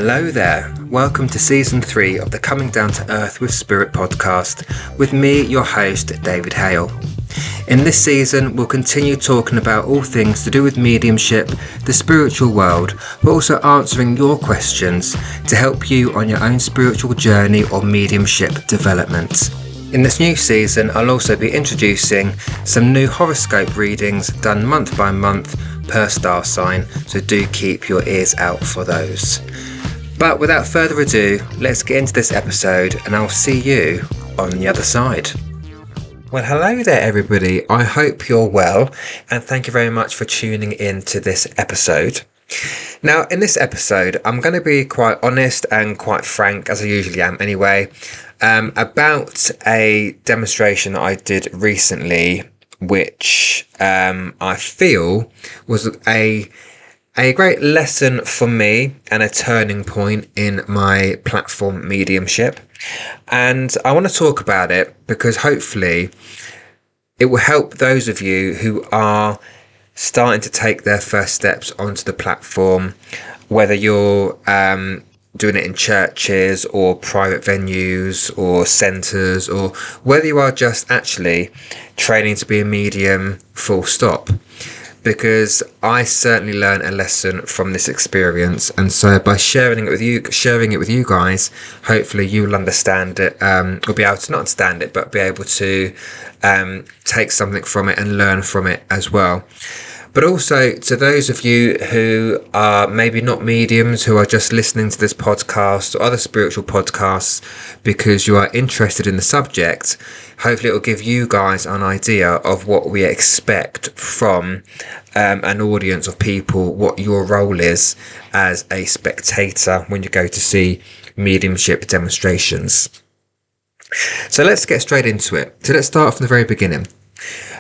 Hello there, welcome to Season 3 of the Coming Down to Earth with Spirit podcast with me, your host, David Hale. In this season, we'll continue talking about all things to do with mediumship, the spiritual world, but also answering your questions to help you on your own spiritual journey or mediumship development. In this new season, I'll also be introducing some new horoscope readings done month by month per star sign, so do keep your ears out for those. But without further ado, let's get into this episode and I'll see you on the other side. Well, hello there everybody, I hope you're well and thank you very much for tuning in to this episode. Now in this episode I'm going to be quite honest and quite frank, as I usually am anyway, about a demonstration that I did recently which I feel was a great lesson for me and a turning point in my platform mediumship. And I want to talk about it because hopefully it will help those of you who are starting to take their first steps onto the platform, whether you're doing it in churches or private venues or centres, or whether you are just actually training to be a medium full stop. Because I certainly learned a lesson from this experience, and so by sharing it with you guys, hopefully you'll understand it, or be able to not understand it, but be able to take something from it and learn from it as well. But also to those of you who are maybe not mediums, who are just listening to this podcast or other spiritual podcasts because you are interested in the subject, hopefully it will give you guys an idea of what we expect from an audience of people, what your role is as a spectator when you go to see mediumship demonstrations. So let's get straight into it. So let's start from the very beginning.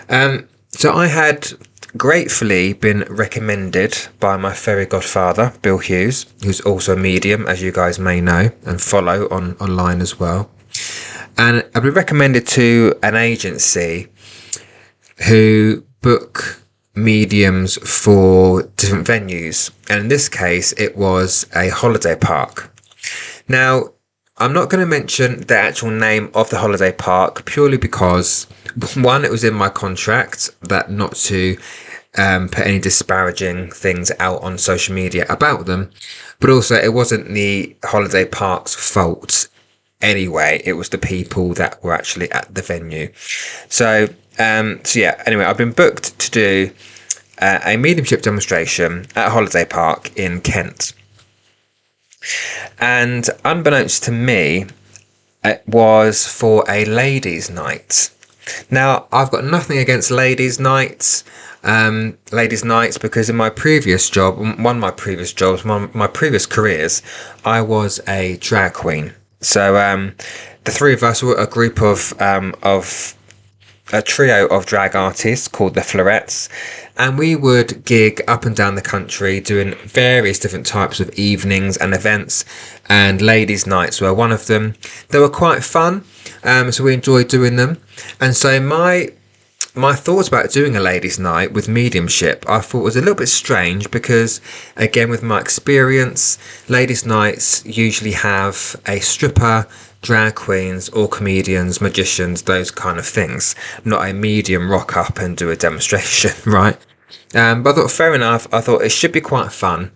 So I had gratefully been recommended by my fairy godfather, Bill Hughes, who's also a medium, as you guys may know and follow online as well. And I've been recommended to an agency who book mediums for different venues. And in this case, it was a holiday park. Now, I'm not going to mention the actual name of the holiday park purely because, one, it was in my contract that not to put any disparaging things out on social media about them, but also it wasn't the holiday park's fault anyway. It was the people that were actually at the venue. So yeah, anyway, I've been booked to do a mediumship demonstration at a holiday park in Kent. And unbeknownst to me, it was for a ladies' night. Now, I've got nothing against ladies' nights, because in my previous job, one of my previous jobs, my previous careers, I was a drag queen. So the three of us were a group of a trio of drag artists called the Florettes, and we would gig up and down the country doing various different types of evenings and events, and ladies' nights were one of them. They were quite fun, so we enjoyed doing them. And so my thoughts about doing a ladies' night with mediumship, I thought was a little bit strange because, again, with my experience, ladies' nights usually have a stripper, drag queens or comedians, magicians, those kind of things, not a medium rock up and do a demonstration, right? But I thought, fair enough, I thought it should be quite fun,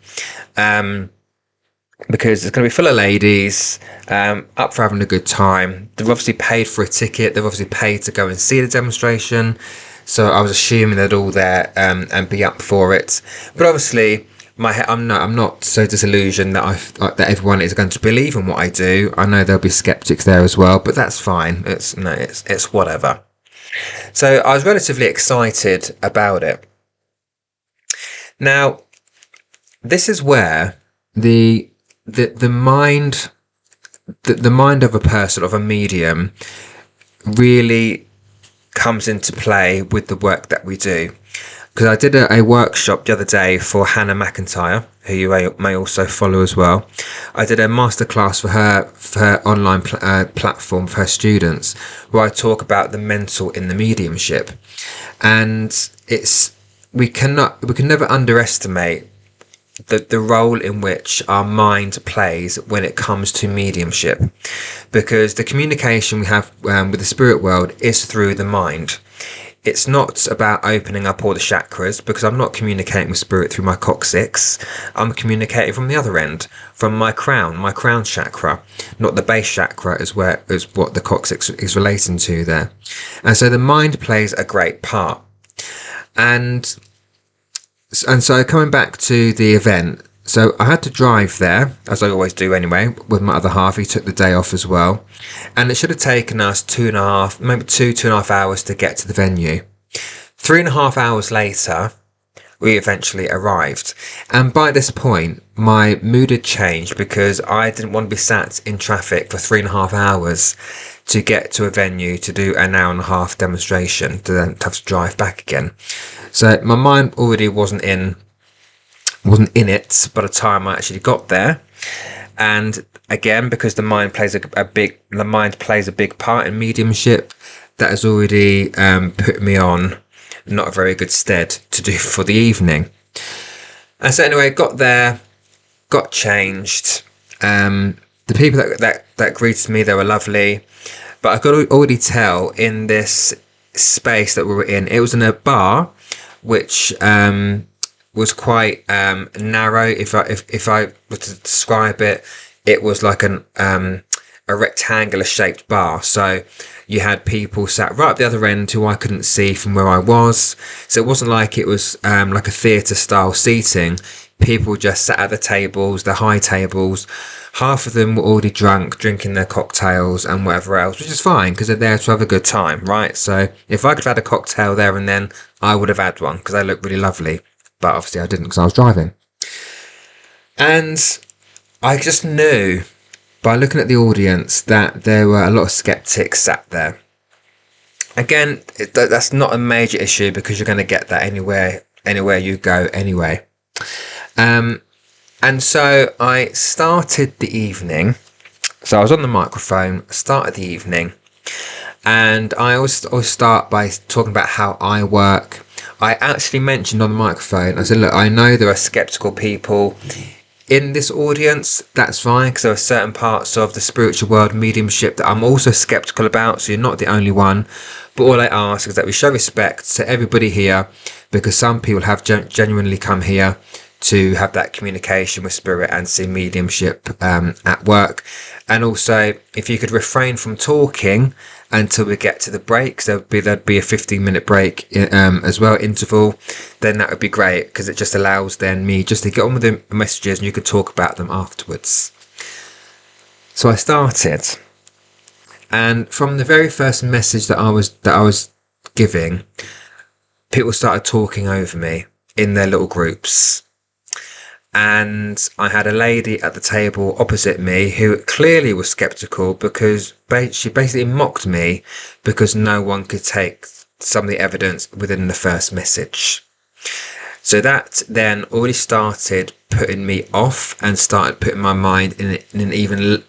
because it's going to be full of ladies, up for having a good time. They've obviously paid for a ticket, they've obviously paid to go and see the demonstration, so I was assuming they'd all there and be up for it. But obviously I'm not so disillusioned that everyone is going to believe in what I do. I know there'll be skeptics there as well, but that's fine. It's whatever. So I was relatively excited about it. Now, this is where the mind of a person, of a medium, really comes into play with the work that we do. Because I did a workshop the other day for Hannah McIntyre, who you may also follow as well. I did a masterclass for her online platform for her students, where I talk about the mental in the mediumship, and we can never underestimate the role in which our mind plays when it comes to mediumship, because the communication we have with the spirit world is through the mind. It's not about opening up all the chakras, because I'm not communicating with spirit through my coccyx. I'm communicating from the other end, from my crown chakra, not the base chakra is what the coccyx is relating to there. And so the mind plays a great part. And so coming back to the event, so I had to drive there, as I always do anyway, with my other half. He took the day off as well. And it should have taken us 2.5 hours to get to the venue. 3.5 hours later, we eventually arrived. And by this point, my mood had changed, because I didn't want to be sat in traffic for 3.5 hours to get to a venue to do an 1.5-hour demonstration, to then have to drive back again. So my mind already wasn't in it by the time I actually got there. And again, because the mind plays a big part in mediumship, that has already put me on not a very good stead to do for the evening. And so anyway, got there, got changed. The people that greeted me, they were lovely, but I could already tell in this space that we were in, it was in a bar which was quite narrow. If I were to describe it, it was like a rectangular shaped bar. So you had people sat right at the other end who I couldn't see from where I was. So it wasn't like it was like a theatre style seating. People just sat at the tables, the high tables. Half of them were already drunk, drinking their cocktails and whatever else, which is fine, because they're there to have a good time, right? So if I could have had a cocktail there and then, I would have had one, because they looked really lovely. But obviously I didn't, because I was driving. And I just knew by looking at the audience that there were a lot of skeptics sat there. Again, that's not a major issue, because you're going to get that anywhere you go anyway. And so I started the evening. So I was on the microphone, started the evening, and I always start by talking about how I work. I actually mentioned on the microphone, I said, look, I know there are skeptical people in this audience. That's fine, because there are certain parts of the spiritual world, mediumship, that I'm also skeptical about, so you're not the only one. But all I ask is that we show respect to everybody here, because some people have genuinely come here to have that communication with spirit and see mediumship at work. And also, if you could refrain from talking until we get to the breaks, there'd be a 15-minute break as well, interval, then that would be great, because it just allows then me just to get on with the messages and you could talk about them afterwards. So I started, and from the very first message that I was giving, people started talking over me in their little groups. And I had a lady at the table opposite me who clearly was skeptical, because she basically mocked me because no one could take some of the evidence within the first message. So that then already started putting me off and started putting my mind in an even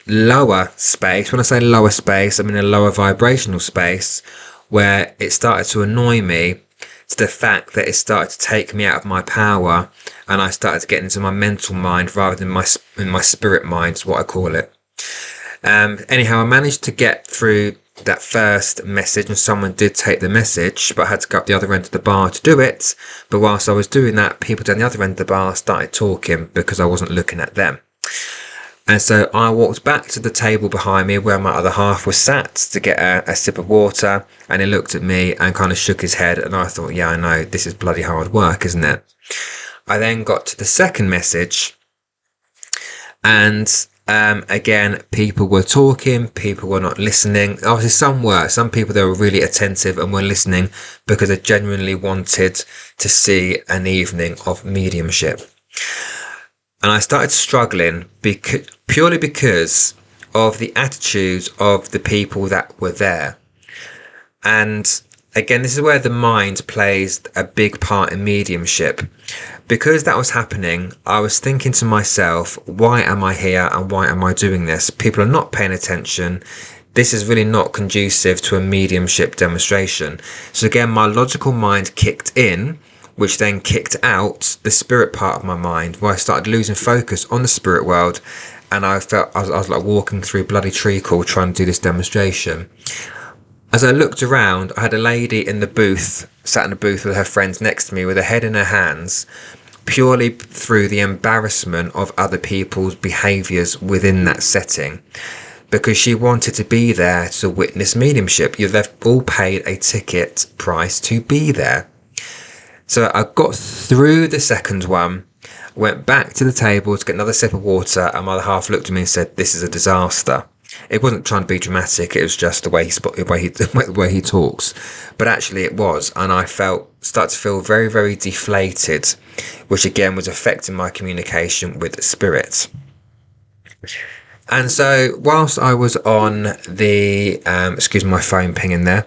lower space. When I say lower space, I mean a lower vibrational space, where it started to annoy me to the fact that it started to take me out of my power, and I started to get into my mental mind rather than my spirit mind, is what I call it. Anyhow, I managed to get through that first message, and someone did take the message, but I had to go up the other end of the bar to do it. But whilst I was doing that, people down the other end of the bar started talking because I wasn't looking at them. And so I walked back to the table behind me where my other half was sat to get a sip of water, and he looked at me and kind of shook his head, and I thought, yeah, I know, this is bloody hard work, isn't it? I then got to the second message, and again, people were talking, people were not listening. Obviously some people, they were really attentive and were listening because they genuinely wanted to see an evening of mediumship. And I started struggling purely because of the attitudes of the people that were there. And again, this is where the mind plays a big part in mediumship. Because that was happening, I was thinking to myself, why am I here and why am I doing this? People are not paying attention. This is really not conducive to a mediumship demonstration. So again, my logical mind kicked in, which then kicked out the spirit part of my mind, where I started losing focus on the spirit world, and I felt I was like walking through bloody treacle trying to do this demonstration. As I looked around, I had a lady in the booth, sat in a booth with her friends next to me with her head in her hands, purely through the embarrassment of other people's behaviours within that setting, because she wanted to be there to witness mediumship. They've all paid a ticket price to be there. So I got through the second one, went back to the table to get another sip of water, and my other half looked at me and said, "This is a disaster." It wasn't trying to be dramatic, it was just the way he talks. But actually it was, and I started to feel very, very deflated, which again was affecting my communication with spirit. And so whilst I was on the, excuse my phone pinging there.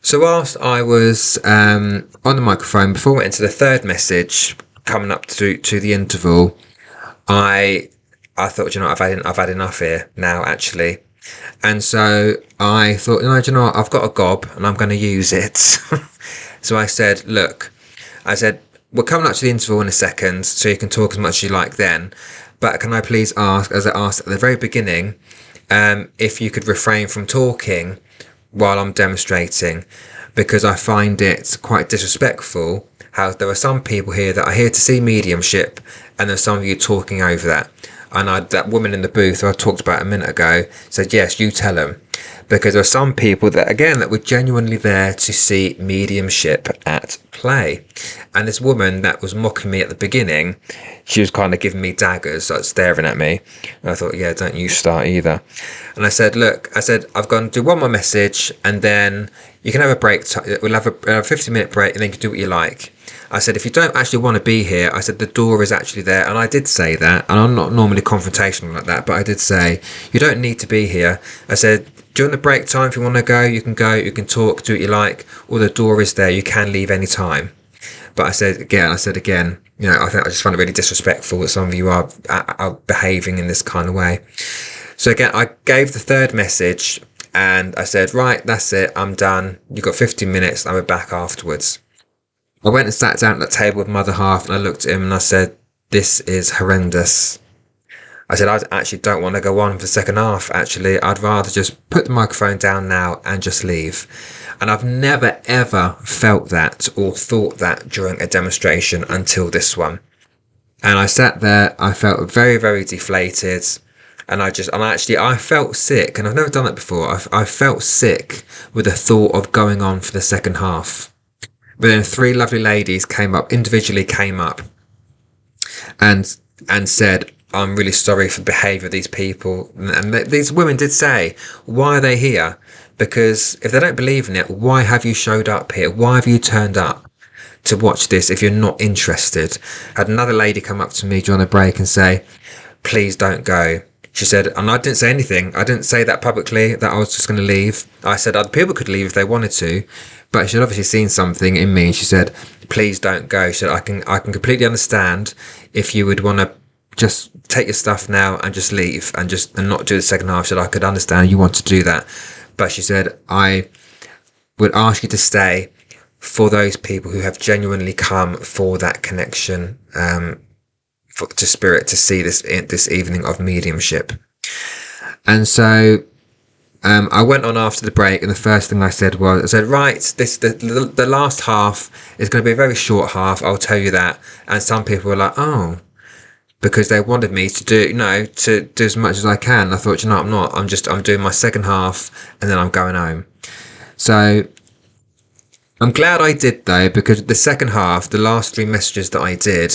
So whilst I was on the microphone, before we went into the third message, coming up to the interval, I thought, I've had enough here now, actually. And so I thought, I've got a gob and I'm going to use it. So I said, look, we're coming up to the interval in a second, so you can talk as much as you like then. But can I please ask, as I asked at the very beginning, if you could refrain from talking while I'm demonstrating, because I find it quite disrespectful how there are some people here that are here to see mediumship, and there's some of you talking over that. And that woman in the booth who I talked about a minute ago said, yes, you tell them. Because there are some people that were genuinely there to see mediumship at play. And this woman that was mocking me at the beginning, she was kind of giving me daggers, like staring at me. And I thought, yeah, don't you start either. And I said, look, I've gone to do one more message, and then you can have a break. We'll have a 50-minute break, and then you can do what you like. I said, if you don't actually want to be here, I said, the door is actually there. And I did say that. And I'm not normally confrontational like that, but I did say, you don't need to be here. I said, during the break time, if you want to go, you can talk, do what you like, or the door is there. You can leave any time. But I said again, I just find it really disrespectful that some of you are behaving in this kind of way. So again, I gave the third message and I said, right, that's it. I'm done. You've got 15 minutes. I'll be back afterwards. I went and sat down at the table with my other half, and I looked at him and I said, this is horrendous. I said, I actually don't want to go on for the second half, actually. I'd rather just put the microphone down now and just leave. And I've never, ever felt that or thought that during a demonstration until this one. And I sat there, I felt very, very deflated. And I felt sick, and I've never done that before. I felt sick with the thought of going on for the second half. But then three lovely ladies individually came up and said, I'm really sorry for the behaviour of these people. And these women did say, why are they here? Because if they don't believe in it, why have you showed up here? Why have you turned up to watch this if you're not interested? I had another lady come up to me during a break and say, please don't go. She said, and I didn't say anything. I didn't say that publicly, that I was just going to leave. I said other people could leave if they wanted to, but she'd obviously seen something in me. She said, please don't go. She said, I can completely understand if you would want to just take your stuff now and just leave and not do the second half. She said, I could understand you want to do that. But she said, I would ask you to stay for those people who have genuinely come for that connection, to spirit, to see this evening of mediumship. And so I went on after the break, and the first thing I said, right, the last half is going to be a very short half, I'll tell you that. And some people were like, oh, because they wanted me to do as much as I can. I thought, I'm not. I'm doing my second half, and then I'm going home. So I'm glad I did, though, because the second half, the last three messages that I did,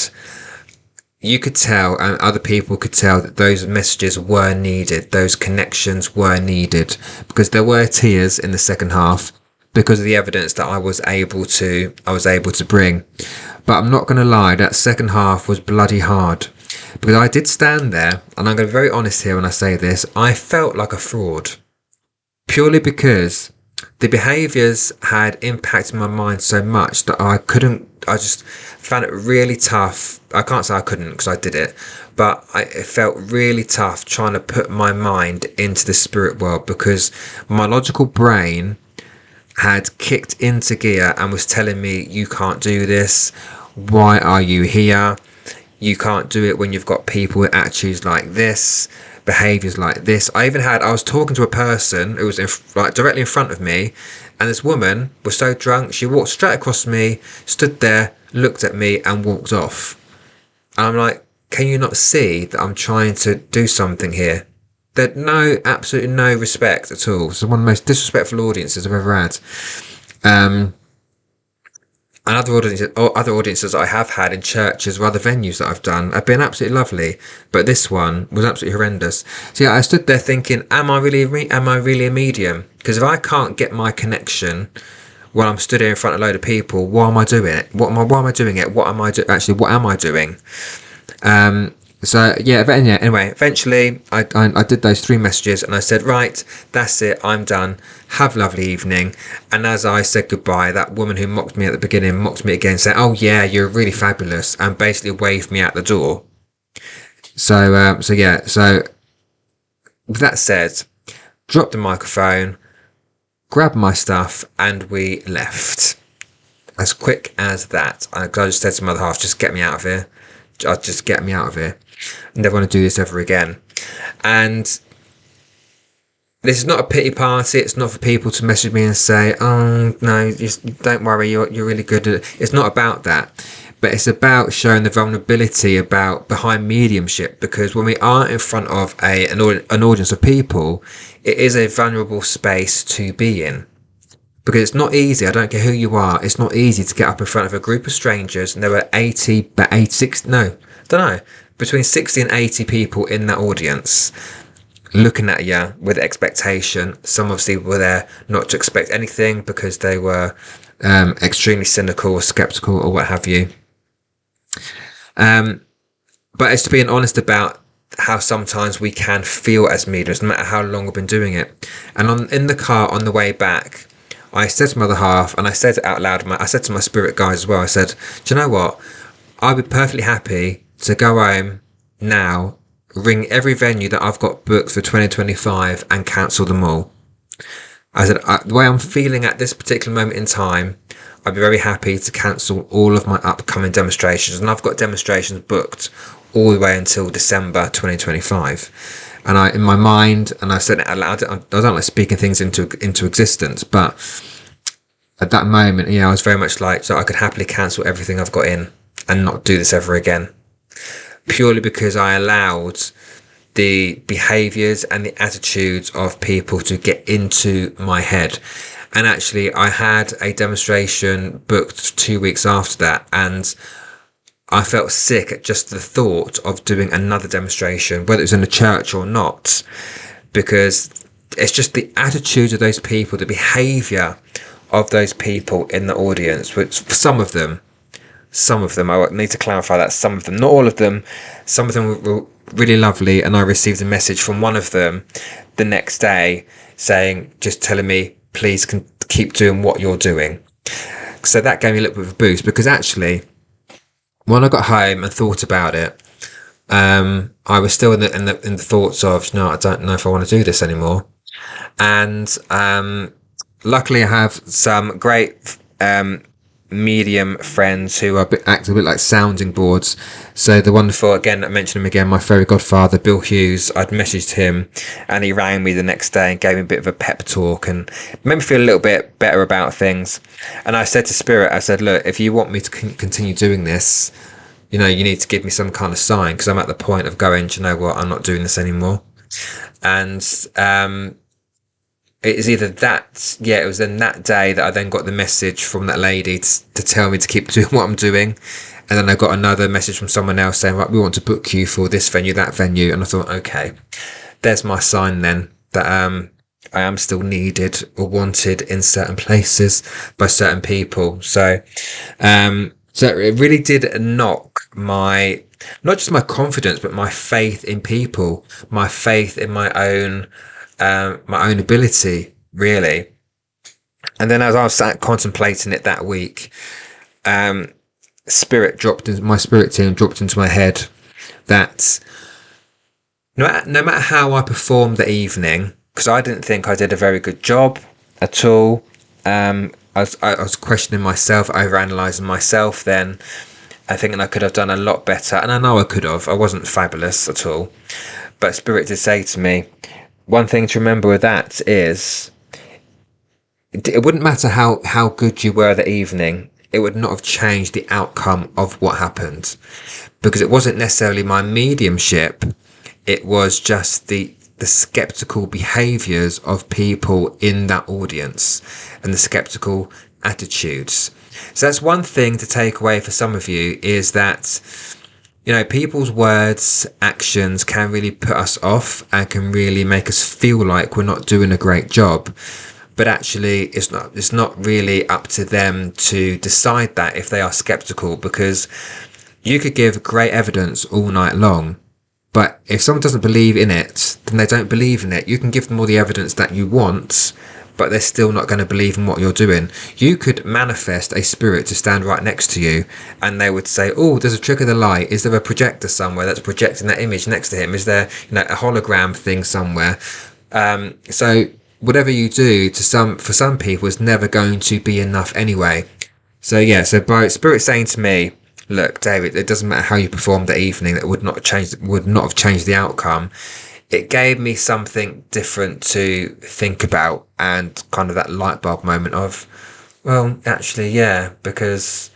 you could tell, and other people could tell, that those messages were needed, those connections were needed, because there were tears in the second half because of the evidence that I was able to bring. But I'm not going to lie, that second half was bloody hard, because I did stand there, and I'm going to be very honest here when I say this, I felt like a fraud, purely because the behaviours had impacted my mind so much that I just found it really tough. I can't say I couldn't, because I did it, but it felt really tough trying to put my mind into the spirit world, because my logical brain had kicked into gear and was telling me, you can't do this, why are you here, you can't do it when you've got people with attitudes like this, behaviours like this. I was talking to a person who was directly in front of me, and this woman was so drunk, she walked straight across me, stood there, looked at me and walked off. And I'm like, can you not see that I'm trying to do something here? There's absolutely no respect at all. It's one of the most disrespectful audiences I've ever had. And other audiences I have had in churches or other venues that I've done have been absolutely lovely, but this one was absolutely horrendous. So yeah, I stood there thinking, am I really a medium? Because if I can't get my connection while I'm stood here in front of a load of people, why am I doing it? Why am I doing it? What am I doing? So yeah, anyway, eventually I did those 3 messages and I said, right, that's it, I'm done, have a lovely evening. And as I said goodbye, that woman who mocked me at the beginning mocked me again, saying, oh yeah, you're really fabulous, and basically waved me out the door. So with that said, dropped the microphone, grabbed my stuff, and we left. As quick as that. I just said to my other half, just get me out of here. Just get me out of here. I never want to do this ever again. And this is not a pity party. It's not for people to message me and say, oh no, just don't worry, you're really good at it. It's not about that. But it's about showing the vulnerability behind mediumship, because when we are in front of an audience of people, it is a vulnerable space to be in. Because it's not easy, I don't care who you are, it's not easy to get up in front of a group of strangers, and there were between 60 and 80 people in that audience looking at you with expectation. Some obviously were there not to expect anything because they were extremely cynical or skeptical or what have you. But it's to being honest about how sometimes we can feel as mediums, no matter how long we've been doing it. And in the car on the way back, I said to my other half, and I said it out loud, I said to my spirit guys as well, I said, do you know what? I'd be perfectly happy to go home now, ring every venue that I've got booked for 2025 and cancel them all. I said, the way I'm feeling at this particular moment in time, I'd be very happy to cancel all of my upcoming demonstrations. And I've got demonstrations booked all the way until December 2025. And in my mind, and I said it out loud, I don't like speaking things into existence, but at that moment, I was very much like, so I could happily cancel everything I've got in and not do this ever again. Purely because I allowed the behaviours and the attitudes of people to get into my head. And actually, I had a demonstration booked 2 weeks after that, and I felt sick at just the thought of doing another demonstration, whether it was in a church or not, because it's just the attitude of those people, the behaviour of those people in the audience, which some of them, I need to clarify that, some of them, not all of them, some of them were really lovely, and I received a message from one of them the next day saying, just telling me, please keep doing what you're doing. So that gave me a little bit of a boost, because actually, when I got home and thought about it, I was still in the thoughts of, no, I don't know if I want to do this anymore. And luckily, I have some great medium friends who act a bit like sounding boards. So the wonderful, again, I mentioned him again, my fairy godfather, Bill Hughes. I'd messaged him and he rang me the next day and gave me a bit of a pep talk and made me feel a little bit better about things. And I said to Spirit, I said, look, if you want me to continue doing this, you need to give me some kind of sign, because I'm at the point of going, do you know what, I'm not doing this anymore. And it was either that, it was then that day that I then got the message from that lady to tell me to keep doing what I'm doing. And then I got another message from someone else saying, right, we want to book you for this venue, that venue. And I thought, okay, there's my sign then that I am still needed or wanted in certain places by certain people. So it really did knock not just my confidence, but my faith in people, my faith in my own ability, really. And then as I was sat contemplating it that week, my spirit team dropped into my head that no matter how I performed that evening, because I didn't think I did a very good job at all, I was questioning myself, overanalyzing myself then. I think I could have done a lot better, and I know I could have. I wasn't fabulous at all. But Spirit did say to me, one thing to remember with that is it wouldn't matter how good you were that evening. It would not have changed the outcome of what happened, because it wasn't necessarily my mediumship. It was just the skeptical behaviors of people in that audience and the skeptical attitudes. So that's one thing to take away for some of you, is that, you know, people's words, actions can really put us off and can really make us feel like we're not doing a great job. But actually, it's not really up to them to decide that if they are skeptical, because you could give great evidence all night long, but if someone doesn't believe in it, then they don't believe in it. You can give them all the evidence that you want, but they're still not going to believe in what you're doing. You could manifest a spirit to stand right next to you, and they would say, oh, there's a trick of the light. Is there a projector somewhere that's projecting that image next to him? Is there, you know, a hologram thing somewhere? So whatever you do for some people is never going to be enough anyway. So yeah, so by Spirit saying to me, look, David, it doesn't matter how you performed that evening, that would not have changed the outcome. It gave me something different to think about, and kind of that light bulb moment of, well, actually, yeah, because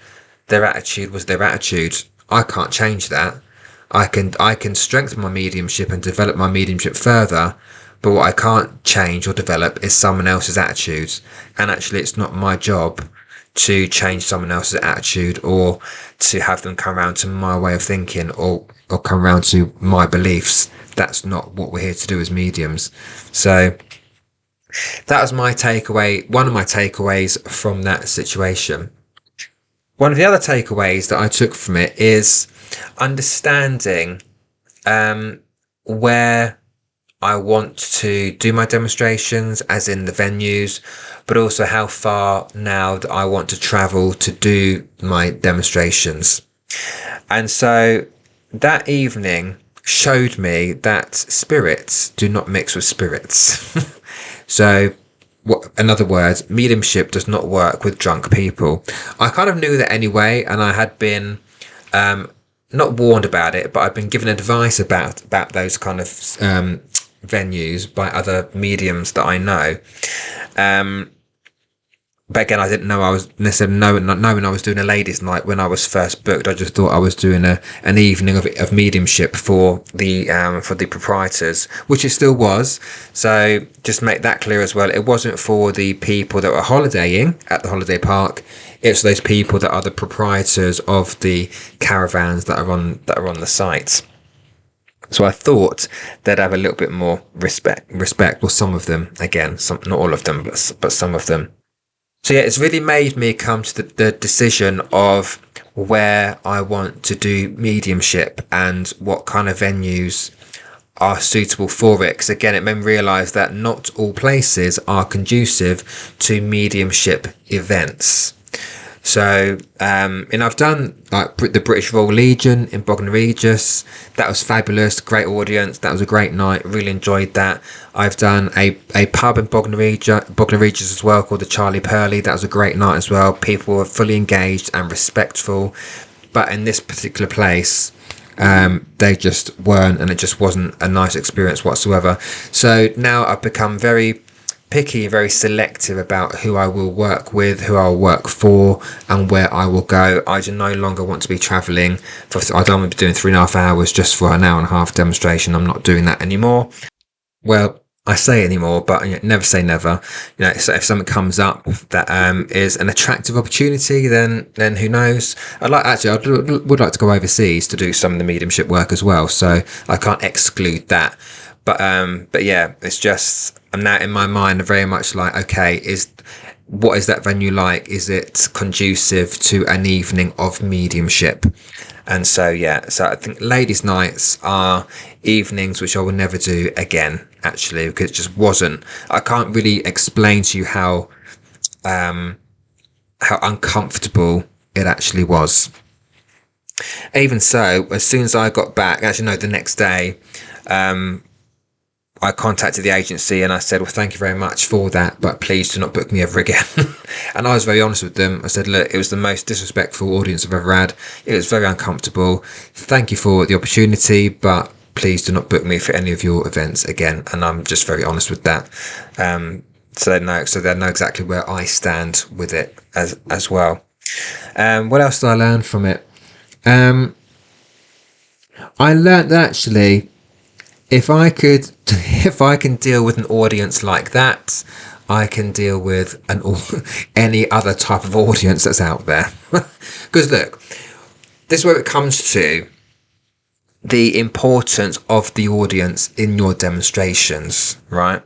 their attitude was their attitude. I can't change that. I can strengthen my mediumship and develop my mediumship further, but what I can't change or develop is someone else's attitudes. And actually, it's not my job to change someone else's attitude, or to have them come around to my way of thinking, or come around to my beliefs. That's not what we're here to do as mediums. So that was my takeaway, one of my takeaways from that situation. One of the other takeaways that I took from it is understanding where I want to do my demonstrations, as in the venues, but also how far now that I want to travel to do my demonstrations. And so that evening showed me that spirits do not mix with spirits. So, in other words, mediumship does not work with drunk people. I kind of knew that anyway, and I had been not warned about it, but I've been given advice about those kind of venues by other mediums that I know. But again, I didn't know I was necessarily knowing I was doing a ladies' night when I was first booked. I just thought I was doing an evening of mediumship for the proprietors, which it still was. So just make that clear as well. It wasn't for the people that were holidaying at the holiday park. It's those people that are the proprietors of the caravans that are on the site. So I thought they'd have a little bit more respect. Well, some of them, again, not all of them, but some of them. So yeah, it's really made me come to the decision of where I want to do mediumship and what kind of venues are suitable for it. Because again, it made me realise that not all places are conducive to mediumship events. So, and I've done like the British Royal Legion in Bognor Regis. That was fabulous, great audience. That was a great night. Really enjoyed that. I've done a pub in Bognor Regis as well called the Charlie Purley. That was a great night as well. People were fully engaged and respectful. But in this particular place, they just weren't, and it just wasn't a nice experience whatsoever. So now I've become very picky, very selective about who I will work with, who I will work for, and where I will go. I do no longer want to be travelling I don't want to be doing 3.5 hours just for an hour and a half demonstration. I'm not doing that anymore. Well, I say anymore, but never say never. You know, so if something comes up that is an attractive opportunity, then who knows? I would like to go overseas to do some of the mediumship work as well. So I can't exclude that. But yeah, it's just, I'm now in my mind very much like, okay, what is that venue like? Is it conducive to an evening of mediumship? And so, yeah, so I think ladies' nights are evenings which I will never do again, actually, because it just wasn't. I can't really explain to you how uncomfortable it actually was. Even so, as soon as I got back, actually no, the next day, I contacted the agency and I said, well, thank you very much for that, but please do not book me ever again. And I was very honest with them. I said, look, it was the most disrespectful audience I've ever had. It was very uncomfortable. Thank you for the opportunity, but please do not book me for any of your events again. And I'm just very honest with that. So they know exactly where I stand with it as well. What else did I learn from it? I learned that actually, if I can deal with an audience like that, I can deal with any other type of audience that's out there. Because look, this is where it comes to the importance of the audience in your demonstrations, right?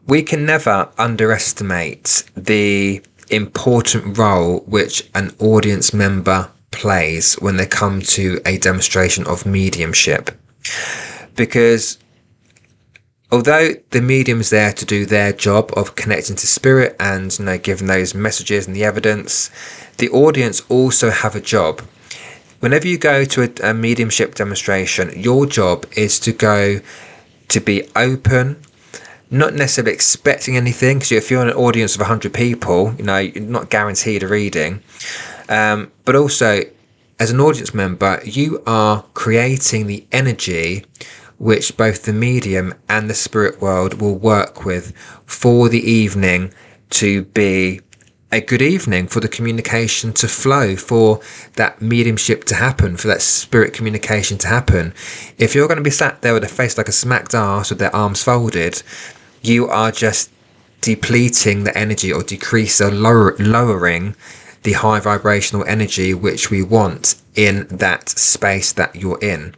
We can never underestimate the important role which an audience member plays when they come to a demonstration of mediumship. Because although the medium's there to do their job of connecting to spirit and, you know, giving those messages and the evidence, the audience also have a job. Whenever you go to a mediumship demonstration, your job is to be open, not necessarily expecting anything, because if you're in an audience of 100 people, you know, you're not guaranteed a reading. But also, as an audience member, you are creating the energy which both the medium and the spirit world will work with for the evening to be a good evening, for the communication to flow, for that mediumship to happen, for that spirit communication to happen. If you're going to be sat there with a face like a smacked ass with their arms folded, you are just depleting the energy, or lowering the high vibrational energy which we want in that space that you're in.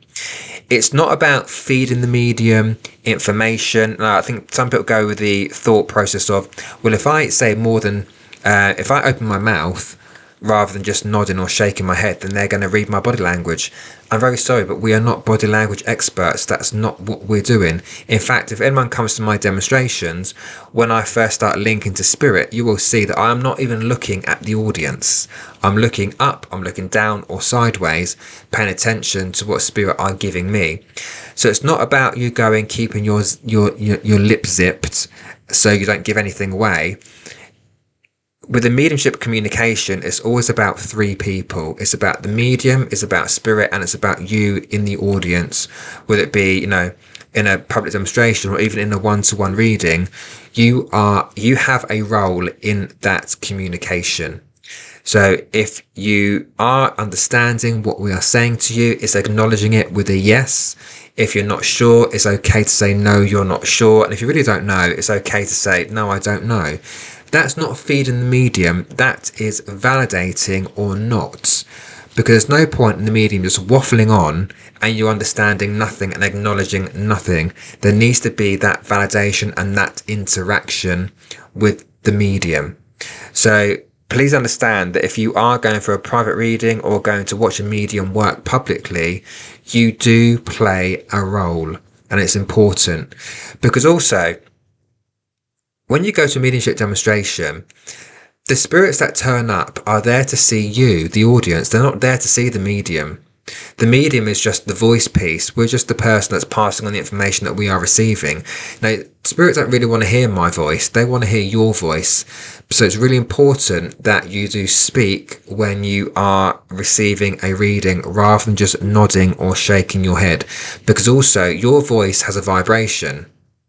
It's not about feeding the medium information. I think some people go with the thought process of, well, if I say more than if I open my mouth rather than just nodding or shaking my head, then they're going to read my body language. I'm very sorry, but we are not body language experts. That's not what we're doing. In fact, if anyone comes to my demonstrations, when I first start linking to spirit, you will see that I am not even looking at the audience. I'm looking up, I'm looking down or sideways, paying attention to what spirit are giving me. So it's not about you keeping your lip zipped so you don't give anything away. With the mediumship communication, it's always about three people. It's about the medium, it's about spirit, and it's about you in the audience. Whether it be, you know, in a public demonstration or even in a one-to-one reading, you have a role in that communication. So if you are understanding what we are saying to you, it's acknowledging it with a yes. If you're not sure, it's okay to say no, you're not sure. And if you really don't know, it's okay to say no, I don't know. That's not feeding the medium, that is validating or not. Because there's no point in the medium just waffling on and you understanding nothing and acknowledging nothing. There needs to be that validation and that interaction with the medium. So please understand that if you are going for a private reading or going to watch a medium work publicly, you do play a role, and it's important. Because also, when you go to a mediumship demonstration, the spirits that turn up are there to see you, the audience. They're not there to see the medium. The medium is just the voice piece. We're just the person that's passing on the information that we are receiving. Now, spirits don't really want to hear my voice. They want to hear your voice. So it's really important that you do speak when you are receiving a reading rather than just nodding or shaking your head. Because also, your voice has a vibration.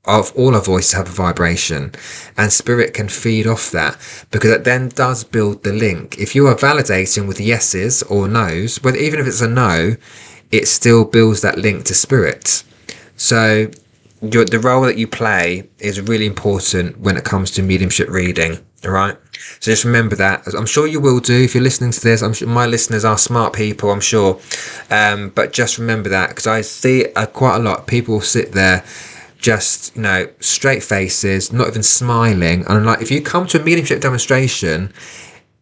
All our voices have a vibration, and spirit can feed off that, because it then does build the link. If you are validating with yeses or nos, whether even if it's a no, it still builds that link to spirit. So the role that you play is really important when it comes to mediumship reading. All right, so just remember that. I'm sure you will do if you're listening to this. I'm sure my listeners are smart people, I'm sure, but just remember that, because I see quite a lot of people sit there just, you know, straight faces, not even smiling. And like, if you come to a mediumship demonstration,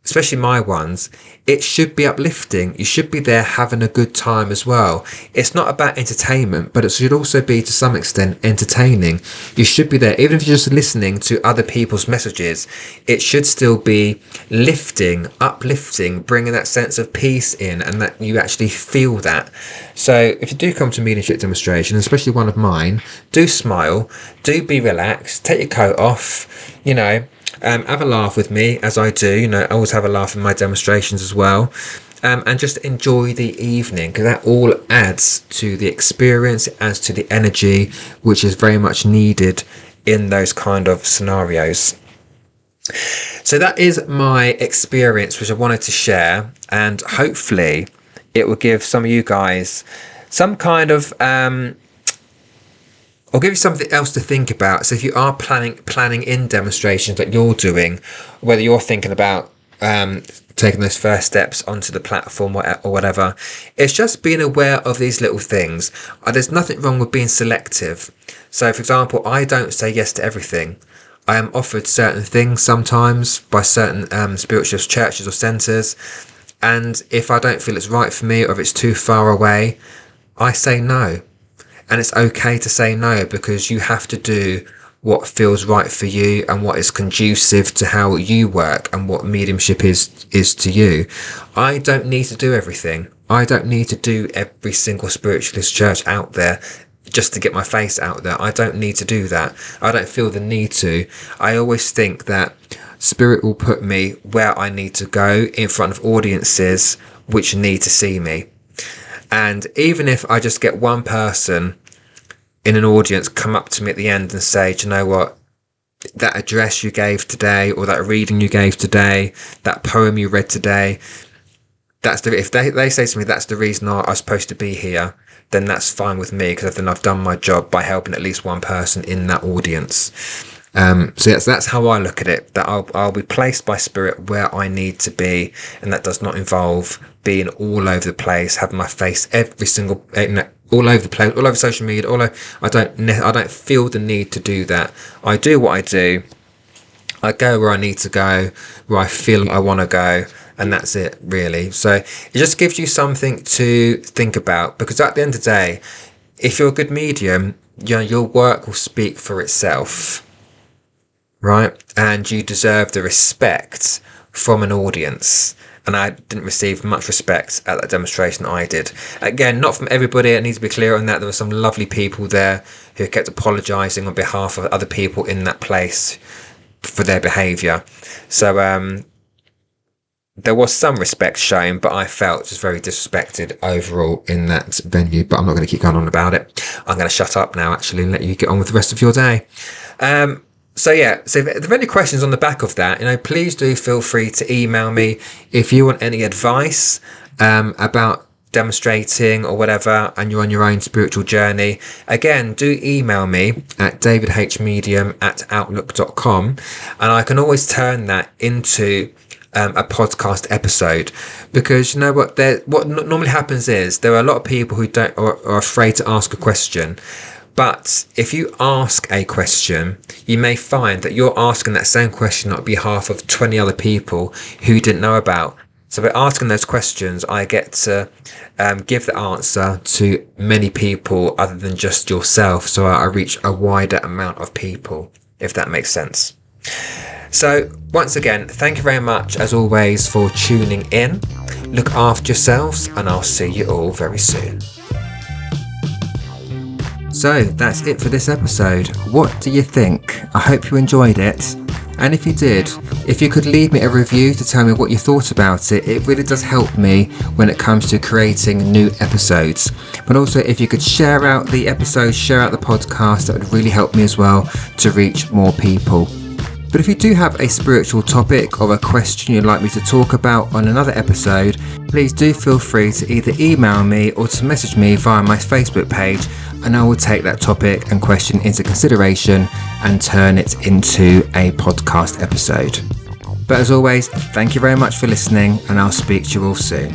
especially my ones, it should be uplifting. You should be there having a good time as well. It's not about entertainment, but it should also be to some extent entertaining. You should be there, even if you're just listening to other people's messages, it should still be lifting, uplifting, bringing that sense of peace in, and that you actually feel that. So if you do come to a mediumship demonstration, especially one of mine, do smile, do be relaxed, take your coat off, you know, Have a laugh with me, as I do. I always have a laugh in my demonstrations as well. And just enjoy the evening, because that all adds to the experience, it adds to the energy, which is very much needed in those kind of scenarios. So that is my experience, which I wanted to share, and hopefully it will give some of you guys some kind of or give you something else to think about. So if you are planning in demonstrations that you're doing, whether you're thinking about taking those first steps onto the platform or whatever, it's just being aware of these little things. There's nothing wrong with being selective. So for example, I don't say yes to everything. I am offered certain things sometimes by certain spiritual churches or centres, and if I don't feel it's right for me, or if it's too far away, I say no. And it's okay to say no, because you have to do what feels right for you and what is conducive to how you work and what mediumship is to you. I don't need to do everything. I don't need to do every single spiritualist church out there just to get my face out there. I don't need to do that. I don't feel the need to. I always think that Spirit will put me where I need to go, in front of audiences which need to see me. And even if I just get one person in an audience come up to me at the end and say, do you know what, that address you gave today, or that reading you gave today, that poem you read today, if they say to me that's the reason I was supposed to be here, then that's fine with me, because then I've done my job by helping at least one person in that audience. So that's how I look at it, that I'll be placed by Spirit where I need to be, and that does not involve being all over the place, having my face all over the place, all over social media, I don't feel the need to do that. I do what I do. I go where I need to go, where I feel I want to go, and that's it, really. So it just gives you something to think about, because at the end of the day, if you're a good medium, your work will speak for itself, right? And you deserve the respect from an audience. And I didn't receive much respect at that demonstration I did. Again, not from everybody, I need to be clear on that. There were some lovely people there who kept apologising on behalf of other people in that place for their behaviour. So there was some respect shown, but I felt just very disrespected overall in that venue. But I'm not going to keep going on about it. I'm going to shut up now, actually, and let you get on with the rest of your day. So if there are any questions on the back of that, please do feel free to email me if you want any advice about demonstrating or whatever, and you're on your own spiritual journey. Again, do email me at davidhmedium@outlook.com, and I can always turn that into a podcast episode, because you know what normally happens is there are a lot of people who are afraid to ask a question. But if you ask a question, you may find that you're asking that same question on behalf of 20 other people who you didn't know about. So by asking those questions, I get to give the answer to many people other than just yourself. So I reach a wider amount of people, if that makes sense. So once again, thank you very much as always for tuning in. Look after yourselves, and I'll see you all very soon. So that's it for this episode. What do you think? I hope you enjoyed it. And if you did, if you could leave me a review to tell me what you thought about it, it really does help me when it comes to creating new episodes. But also, if you could share out the episodes, share out the podcast, that would really help me as well to reach more people. But if you do have a spiritual topic or a question you'd like me to talk about on another episode, please do feel free to either email me or to message me via my Facebook page, and I will take that topic and question into consideration and turn it into a podcast episode. But as always, thank you very much for listening, and I'll speak to you all soon.